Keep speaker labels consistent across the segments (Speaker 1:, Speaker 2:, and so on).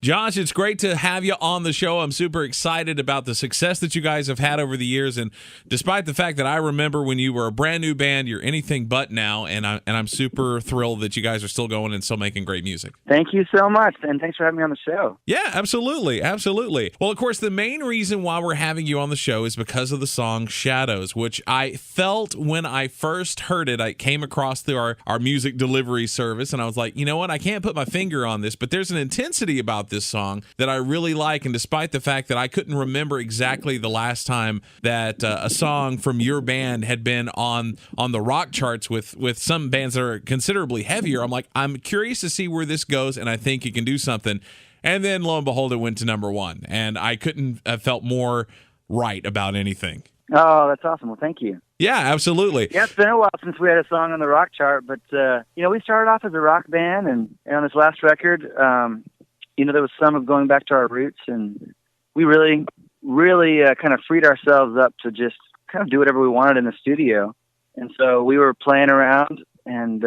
Speaker 1: Josh, it's great to have you on the show. I'm super excited about the success that you guys have had over the years, and despite the fact that I remember when you were a brand new band, you're anything but now, and I'm super thrilled that you guys are still going and still making great music.
Speaker 2: Thank you so much, and thanks for having me on the show.
Speaker 1: Yeah, absolutely. Well, of course, the main reason why we're having you on the show is because of the song Shadows, which I felt when I first heard it. I came across through our music delivery service, and I was like, you know what? I can't put my finger on this, but there's an intensity about this song that I really like, and despite the fact that I couldn't remember exactly the last time that a song from your band had been on the rock charts with some bands that are considerably heavier, I'm like, I'm curious to see where this goes, and I think it can do something. And then, lo and behold, it went to number one, and I couldn't have felt more right about anything.
Speaker 2: Oh, that's awesome. Well, thank you.
Speaker 1: Yeah, absolutely.
Speaker 2: Yeah, it's been a while since we had a song on the rock chart, but, we started off as a rock band, and on this last record, there was some of going back to our roots, and we really kind of freed ourselves up to just kind of do whatever we wanted in the studio. And so we were playing around, and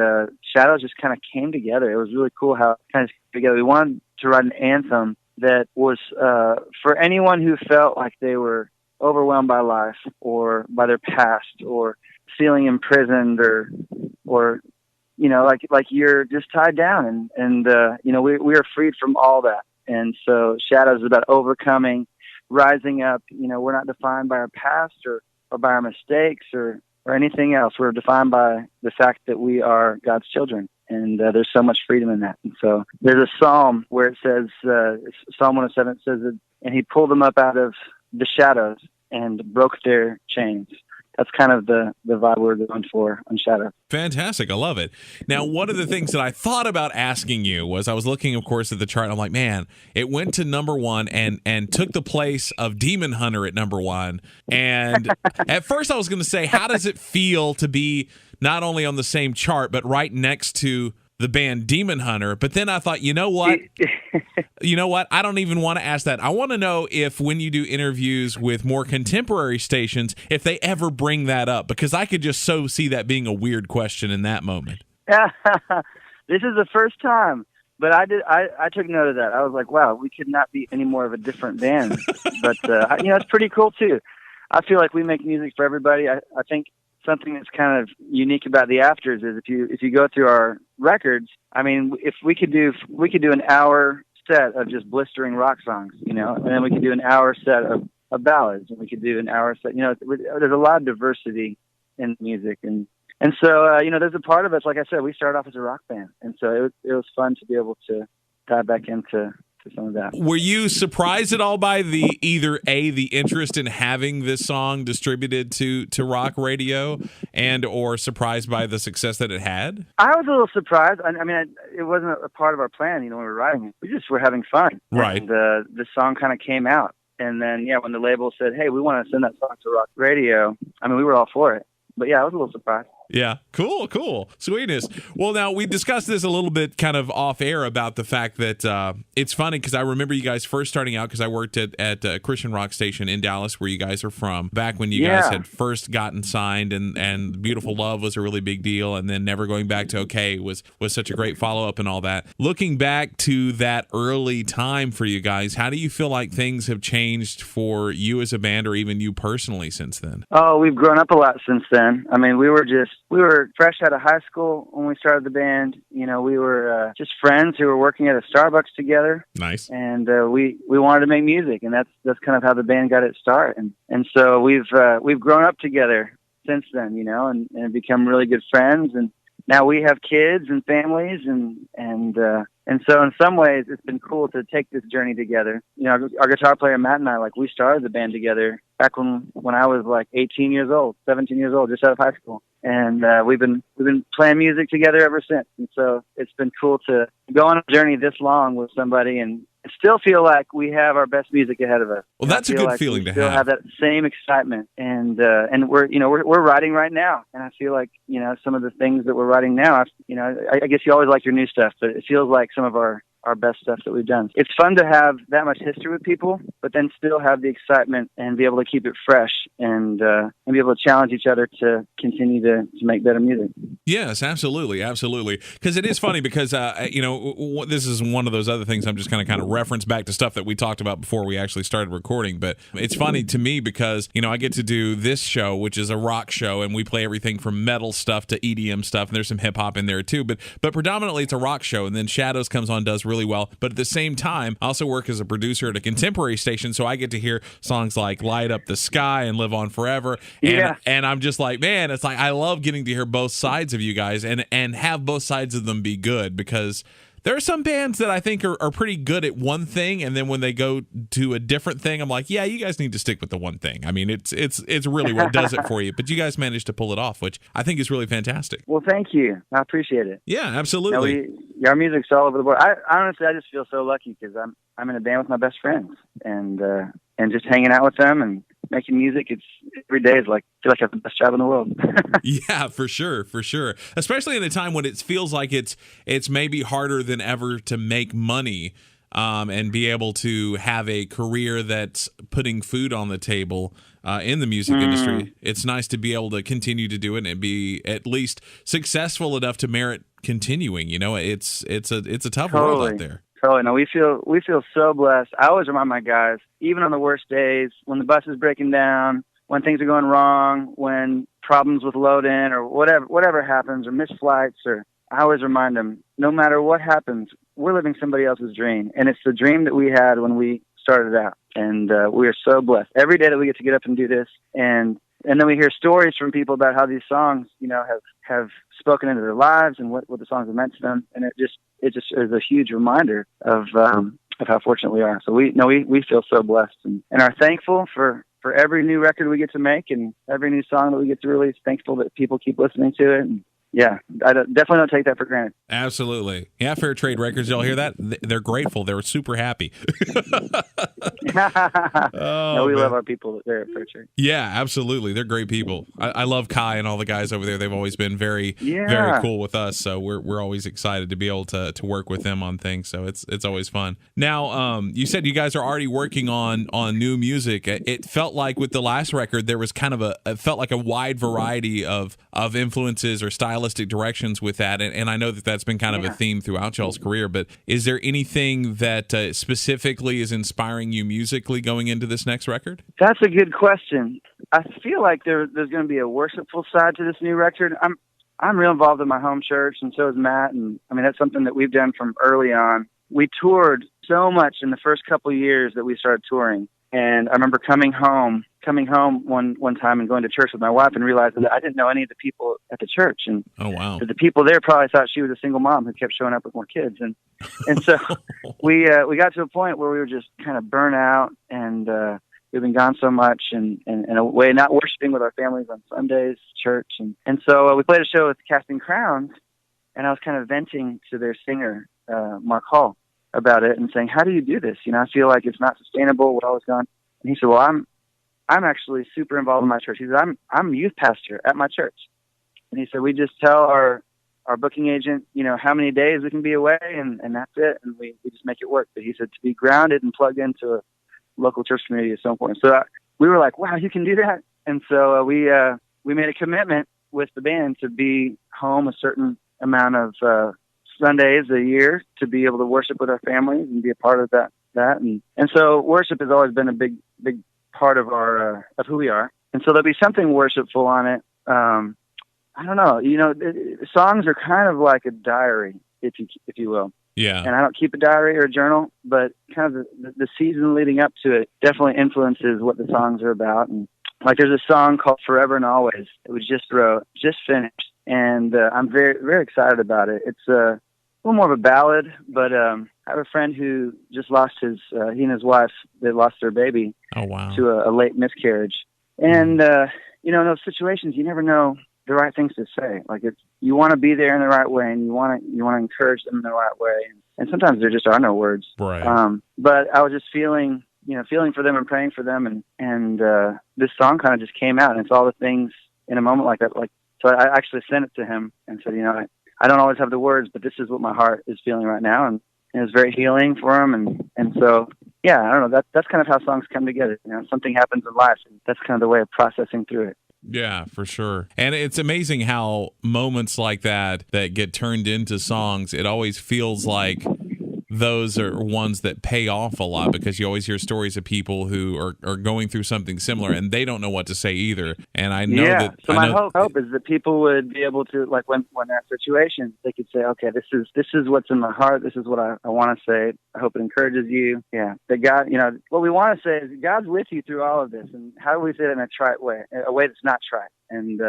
Speaker 2: Shadows just kind of came together. It was really cool how it kind of came together. We wanted to write an anthem that was for anyone who felt like they were overwhelmed by life or by their past or feeling imprisoned or like you're just tied down and we are freed from all that. And so Shadows is about overcoming, rising up. We're not defined by our past or by our mistakes or anything else. We're defined by the fact that we are God's children. And there's so much freedom in that. And so there's a psalm where it says, Psalm 107 says that, and he pulled them up out of the shadows and broke their chains. That's kind of the vibe we're going for on Shadow.
Speaker 1: Fantastic. I love it. Now, one of the things that I thought about asking you was I was looking, of course, at the chart. And I'm like, man, it went to number one and took the place of Demon Hunter at number one. And at first I was going to say, how does it feel to be not only on the same chart, but right next to the band Demon Hunter? But then I thought, you know what? I don't even want to ask that. I want to know if when you do interviews with more contemporary stations, if they ever bring that up, because I could just so see that being a weird question in that moment.
Speaker 2: This is the first time, but I took note of that. I was like, wow, we could not be any more of a different band. But, it's pretty cool too. I feel like we make music for everybody. I think something that's kind of unique about the Afters is if you go through our records, I mean, if we could do an hour set of just blistering rock songs, and then we could do an hour set of ballads, and we could do an hour set, there's a lot of diversity in music. And so, there's a part of us, like I said, we started off as a rock band. And so it was fun to be able to dive back into some of that.
Speaker 1: Were you surprised at all by the interest in having this song distributed to rock radio and or surprised by the success that it had?
Speaker 2: I was a little surprised. I mean, it wasn't a part of our plan, when we were writing it. We just were having fun.
Speaker 1: Right.
Speaker 2: And the song kind of came out. And then, when the label said, hey, we want to send that song to rock radio, I mean, we were all for it. But yeah, I was a little surprised.
Speaker 1: Yeah, cool. Sweetness. Well, now, we discussed this a little bit kind of off air about the fact that it's funny because I remember you guys first starting out because I worked at a Christian rock station in Dallas where you guys are from, back when you guys had first gotten signed and Beautiful Love was a really big deal, and then Never Going Back to OK was such a great follow-up and all that. Looking back to that early time for you guys, how do you feel like things have changed for you as a band or even you personally since then?
Speaker 2: Oh, we've grown up a lot since then. I mean, we were fresh out of high school when we started the band. We were just friends who were working at a Starbucks together.
Speaker 1: Nice.
Speaker 2: And we wanted to make music, and that's kind of how the band got its start. And so we've grown up together since then, and become really good friends. And now we have kids and families, and so in some ways it's been cool to take this journey together. Our guitar player Matt and I, we started the band together back when I was 17 years old, just out of high school. And we've been playing music together ever since. And so it's been cool to go on a journey this long with somebody and still feel like we have our best music ahead of us.
Speaker 1: Well, that's a good feeling to have.
Speaker 2: Still have that same excitement, and we're writing right now, and I feel like some of the things that we're writing now. I guess you always like your new stuff, but it feels like some of our our best stuff that we've done. It's fun to have that much history with people, but then still have the excitement and be able to keep it fresh and be able to challenge each other to continue to make better music.
Speaker 1: Yes, absolutely, absolutely. Because it is funny because this is one of those other things I'm just kind of reference back to stuff that we talked about before we actually started recording. But it's funny to me because I get to do this show, which is a rock show, and we play everything from metal stuff to EDM stuff, and there's some hip hop in there too. But predominantly it's a rock show, and then Shadows comes on, does really well. But at the same time, I also work as a producer at a contemporary station, so I get to hear songs like "Light Up the Sky" and "Live On Forever." And I'm just like, man, it's like I love getting to hear both sides of you guys and have both sides of them be good, because there are some bands that I think are pretty good at one thing, and then when they go to a different thing, I'm like, yeah, you guys need to stick with the one thing. I mean, it's really what does it for you. But you guys managed to pull it off, which I think is really fantastic.
Speaker 2: Well, thank you. I appreciate it.
Speaker 1: Yeah, absolutely.
Speaker 2: Our music's all over the board. I honestly, I just feel so lucky because I'm in a band with my best friends, and just hanging out with them and making music. It's every day is like, I feel like I have the best job in the world.
Speaker 1: Yeah, for sure. Especially in a time when it feels like it's maybe harder than ever to make money, and be able to have a career that's putting food on the table in the music industry. It's nice to be able to continue to do it and be at least successful enough to merit continuing. It's a tough world out there.
Speaker 2: Totally. No, we feel so blessed. I always remind my guys, even on the worst days, when the bus is breaking down, when things are going wrong, when problems with load-in or whatever happens, or missed flights, I always remind them, no matter what happens, we're living somebody else's dream. And it's the dream that we had when we started out. And we are so blessed. Every day that we get to get up and do this. And then we hear stories from people about how these songs, have spoken into their lives and what the songs have meant to them. And it just is a huge reminder of how fortunate we are. So we feel so blessed and are thankful for every new record we get to make and every new song that we get to release. Thankful that people keep listening to it. And yeah, I definitely don't take that for granted.
Speaker 1: Absolutely. Yeah, Fair Trade Records, y'all hear that? They're grateful. They're super happy.
Speaker 2: We love our people there at Fair Trade.
Speaker 1: Yeah, absolutely. They're great people. I love Kai and all the guys over there. They've always been very cool with us. So we're always excited to be able to work with them on things. So it's always fun. Now, you said you guys are already working on new music. It felt like with the last record, there was kind of it felt like a wide variety of influences or stylistic directions with that. And I know that's been kind of a theme throughout y'all's career, but is there anything that specifically is inspiring you musically going into this next record?
Speaker 2: That's a good question. I feel like there's going to be a worshipful side to this new record. I'm real involved in my home church, and so is Matt. And I mean, that's something that we've done from early on. We toured so much in the first couple of years that we started touring. And I remember coming home one time and going to church with my wife and realizing that I didn't know any of the people at the church. And
Speaker 1: oh, wow.
Speaker 2: The people there probably thought she was a single mom who kept showing up with more kids. And so we got to a point where we were just kind of burnt out, and we've been gone so much and in a way not worshiping with our families on Sundays, church. And so we played a show with Casting Crowns, and I was kind of venting to their singer, Mark Hall, about it and saying, how do you do this? I feel like it's not sustainable, what all is gone. And he said, well, I'm actually super involved in my church. He said, I'm youth pastor at my church. And he said, we just tell our booking agent, how many days we can be away, and that's it. And we just make it work. But he said to be grounded and plugged into a local church community is so important. So we were like, wow, you can do that. And so we made a commitment with the band to be home a certain amount of Sundays a year to be able to worship with our families and be a part of that. And so worship has always been a big part of our of who we are. And so there'll be something worshipful on it. I don't know. Songs are kind of like a diary, if you will.
Speaker 1: Yeah.
Speaker 2: And I don't keep a diary or a journal, but kind of the season leading up to it definitely influences what the songs are about. And like there's a song called Forever and Always that we just finished, and I'm very, very excited about it. It's a little more of a ballad, but I have a friend who just lost he and his wife, they lost their baby.
Speaker 1: Oh, wow.
Speaker 2: To a late miscarriage. And, in those situations, you never know the right things to say. Like you want to be there in the right way, and you want to encourage them in the right way. And sometimes there just are no words.
Speaker 1: Right.
Speaker 2: But I was just feeling for them and praying for them. And this song kind of just came out, and it's all the things in a moment like that. So I actually sent it to him and said, I don't always have the words, but this is what my heart is feeling right now. And it was very healing for him, and so yeah, I don't know. That's kind of how songs come together. You know, something happens in life, and that's kind of the way of processing through it.
Speaker 1: Yeah, for sure. And it's amazing how moments like that get turned into songs, it always feels like those are ones that pay off a lot, because you always hear stories of people who are going through something similar and they don't know what to say either. And I know that.
Speaker 2: So my hope is that people would be able to, like, when they're in situations, they could say, okay, this is what's in my heart. This is what I want to say. I hope it encourages you. Yeah. That God, you know, what we want to say is God's with you through all of this. And how do we say it in a trite way, a way that's not trite? And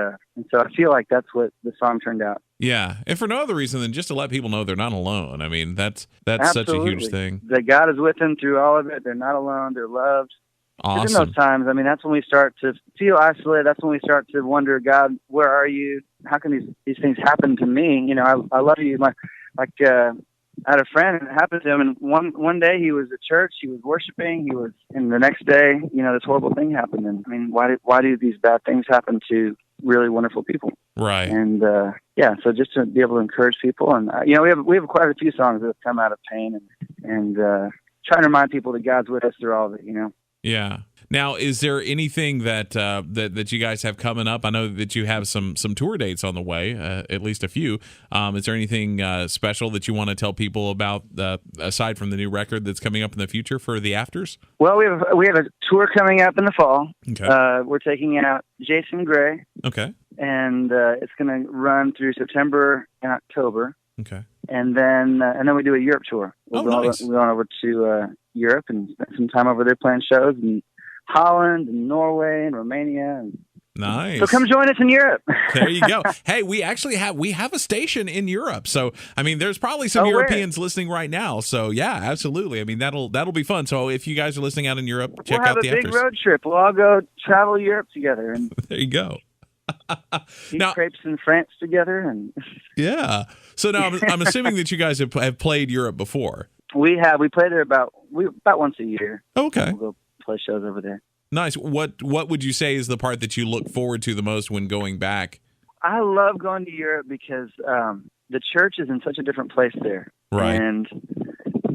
Speaker 2: so I feel like that's what the song turned out.
Speaker 1: Yeah, and for no other reason than just to let people know they're not alone. I mean, that's
Speaker 2: Absolutely.
Speaker 1: such a huge thing.
Speaker 2: That God is with them through all of it. They're not alone. They're loved.
Speaker 1: Awesome.
Speaker 2: In those times, I mean, that's when we start to feel isolated. That's when we start to wonder, God, where are you? How can these things happen to me? You know, I love you. I had a friend, and it happened to him, and one day he was at church, he was worshiping, and the next day, you know, this horrible thing happened. And I mean, why do these bad things happen to really wonderful people?
Speaker 1: Right.
Speaker 2: And yeah, so just to be able to encourage people, and you know, we have quite a few songs that have come out of pain, and trying to remind people that God's with us through all of it. You know.
Speaker 1: Yeah. Now, is there anything that that you guys have coming up? I know that you have some tour dates on the way, at least a few. Is there anything special that you want to tell people about, aside from the new record that's coming up in the future for the Afters?
Speaker 2: Well, we have a tour coming up in the fall.
Speaker 1: Okay.
Speaker 2: We're taking out Jason Gray.
Speaker 1: Okay.
Speaker 2: And it's going to run through September and October.
Speaker 1: Okay.
Speaker 2: And then we do a Europe tour. We're going over to Europe and spend some time over there playing shows in Holland and Norway and Romania. And
Speaker 1: nice.
Speaker 2: So come join us in Europe.
Speaker 1: There you go. Hey, we actually have a station in Europe. So, I mean, there's probably some Europeans listening right now. So, yeah, absolutely. I mean, that'll be fun. So, if you guys are listening out in Europe, check out the Afters.
Speaker 2: We'll have a big road trip. We'll all go travel Europe together. And
Speaker 1: there you go.
Speaker 2: Eat crepes in France together. And
Speaker 1: yeah. So now I'm assuming that you guys have played Europe before.
Speaker 2: We have. We play there about once a year.
Speaker 1: Okay.
Speaker 2: We'll go play shows over there.
Speaker 1: Nice. What would you say is the part that you look forward to the most when going back?
Speaker 2: I love going to Europe because the church is in such a different place there.
Speaker 1: Right.
Speaker 2: And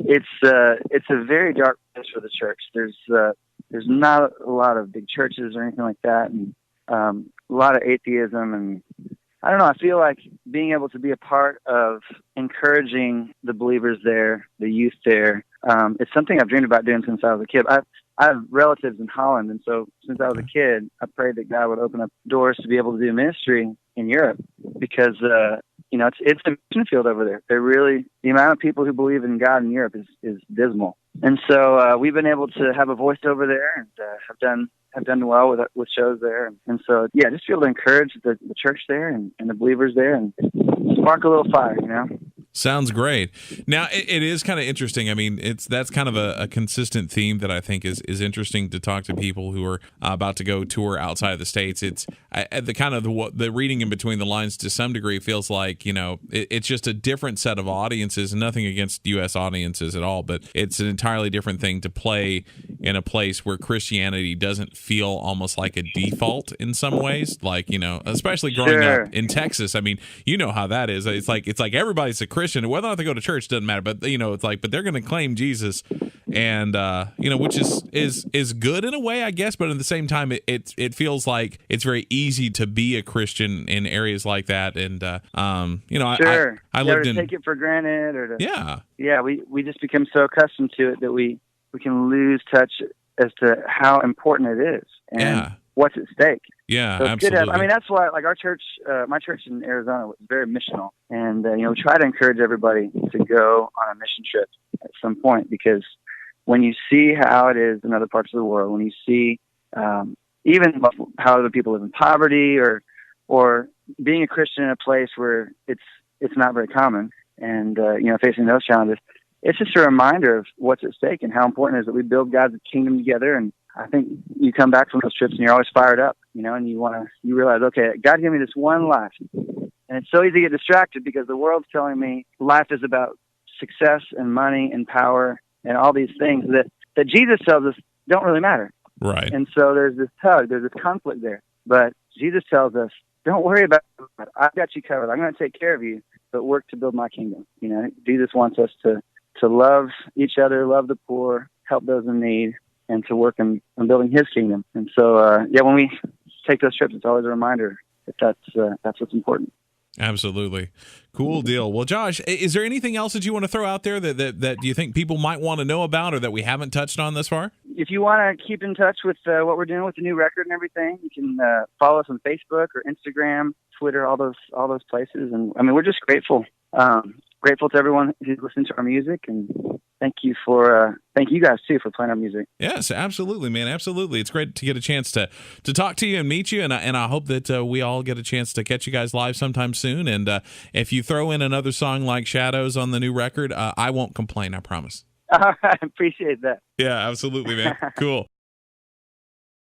Speaker 2: it's a very dark place for the church. There's not a lot of big churches or anything like that, and a lot of atheism. And I don't know, I feel like being able to be a part of encouraging the believers there, the youth there, it's something I've dreamed about doing since I was a kid. I have relatives in Holland, and so since I was a kid, I prayed that God would open up doors to be able to do ministry in Europe, because you know, it's a mission field over there. They're really, the amount of people who believe in God in Europe is dismal. And so we've been able to have a voice over there, and have done well with shows there. And so, yeah, just be able to encourage the church there and the believers there, and spark a little fire, you know?
Speaker 1: Sounds great. Now, it is kind of interesting. I mean, that's kind of a consistent theme that I think is interesting to talk to people who are about to go tour outside of the States. It's the reading in between the lines to some degree feels like, you know, it's just a different set of audiences, and nothing against U.S. audiences at all, but it's an entirely different thing to play in a place where Christianity doesn't feel almost like a default in some ways. Like, you know, especially growing up in Texas. I mean, you know how that is. It's like everybody's a Christian. Whether or not they go to church doesn't matter, but you know, it's like, but they're going to claim Jesus, and you know, which is good in a way, I guess, but at the same time, it feels like it's very easy to be a Christian in areas like that, and you know, I lived in,
Speaker 2: take it for granted, or
Speaker 1: yeah,
Speaker 2: we just become so accustomed to it that we can lose touch as to how important it is and what's at stake.
Speaker 1: Yeah,
Speaker 2: so
Speaker 1: absolutely.
Speaker 2: I mean, that's why, like, our church, my church in Arizona was very missional, and you know, we try to encourage everybody to go on a mission trip at some point, because when you see how it is in other parts of the world, when you see even how other people live in poverty, or being a Christian in a place where it's not very common, and you know, facing those challenges, it's just a reminder of what's at stake and how important it is that we build God's kingdom together. And I think you come back from those trips and you're always fired up, you know, and you realize, okay, God gave me this one life. And it's so easy to get distracted because the world's telling me life is about success and money and power and all these things that Jesus tells us don't really matter.
Speaker 1: Right.
Speaker 2: And so there's this conflict there. But Jesus tells us, don't worry about it. I've got you covered. I'm going to take care of you, but work to build my kingdom. You know, Jesus wants us to to love each other, love the poor, help those in need, and to work on building His kingdom. And so, when we take those trips, it's always a reminder that that's what's important.
Speaker 1: Absolutely. Cool deal. Well, Josh, is there anything else that you want to throw out there that you think people might want to know about or that we haven't touched on thus far?
Speaker 2: If you want to keep in touch with what we're doing with the new record and everything, you can follow us on Facebook or Instagram, Twitter, all those places. And I mean, we're just grateful to everyone who's listening to our music, and thank you guys too for playing our music.
Speaker 1: Yes, absolutely, man. Absolutely. It's great to get a chance to talk to you and meet you. And I hope that we all get a chance to catch you guys live sometime soon. And if you throw in another song like Shadows on the new record, I won't complain. I promise.
Speaker 2: All right. Appreciate that.
Speaker 1: Yeah, absolutely, man. Cool.